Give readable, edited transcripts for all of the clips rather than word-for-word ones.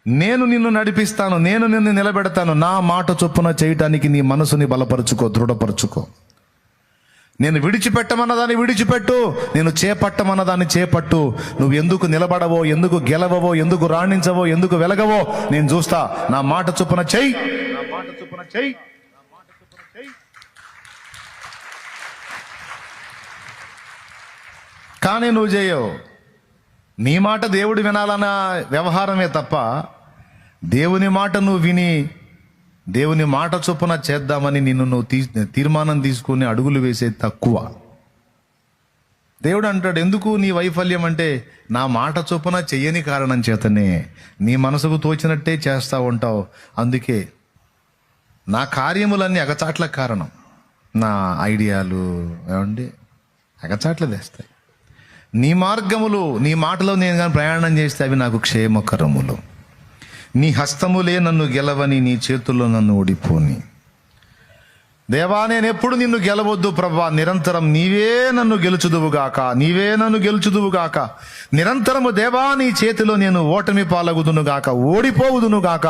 నేను నిన్ను నడిపిస్తాను, నేను నిన్ను నిలబెడతాను. నా మాట చొప్పున చేయటానికి నీ మనసుని బలపరుచుకో, దృఢపరుచుకో. నేను విడిచిపెట్టమన్నదాన్ని విడిచిపెట్టు, నేను చేపట్టమన్నదాన్ని చేపట్టు. నువ్వు ఎందుకు నిలబడవో, ఎందుకు గెలవవో, ఎందుకు రాణించవో, ఎందుకు వెలగవో నేను చూస్తా. నా మాట చొప్పున చెయ్యి, నా మాట చొప్పున చెయ్యి, నా మాట చొప్పున చెయ్యి. కానీ నువ్వు చేయవు. నీ మాట దేవుడు వినాలన్న వ్యవహారమే తప్ప దేవుని మాట నువ్వు విని దేవుని మాట చొప్పున చేద్దామని నువ్వు తీర్మానం తీసుకుని అడుగులు వేసేది తక్కువ. దేవుడు అంటాడు, ఎందుకు నీ వైఫల్యం అంటే నా మాట చొప్పున చెయ్యని కారణం చేతనే. నీ మనసుకు తోచినట్టే చేస్తూ ఉంటావు. అందుకే నా కార్యములన్నీ అగచాట్ల కారణం. నా ఐడియాలు ఏమండి అగచాట్లు తెస్తాయి. నీ మార్గములు, నీ మాటలో నేను కానీ ప్రయాణం చేస్తే అవి నాకు క్షేమకరములు. నీ హస్తములే నన్ను గెలవని, నీ చేతుల్లో నన్ను ఓడిపోని. దేవా, నేను ఎప్పుడు నిన్ను గెలవద్దు ప్రభా, నిరంతరం నీవే నన్ను గెలుచుదువుగాక, నీవే నన్ను గెలుచుదువుగాక. నిరంతరము దేవా నీ చేతిలో నేను ఓటమి పాలగుదునుగాక, ఓడిపోవుదునుగాక.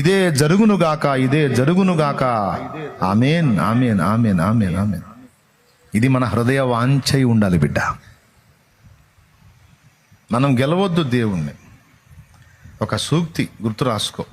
ఇదే జరుగునుగాక, ఇదే జరుగునుగాక. ఆమేన్, ఆమేన్, ఆమేన్, ఆమేన్, ఆమేన్. ఇది మన హృదయ వాంఛై ఉండాలి బిడ్డ. మనం గెలవద్దు దేవుణ్ణి. ఒక సూక్తి గుర్తు రాసుకో.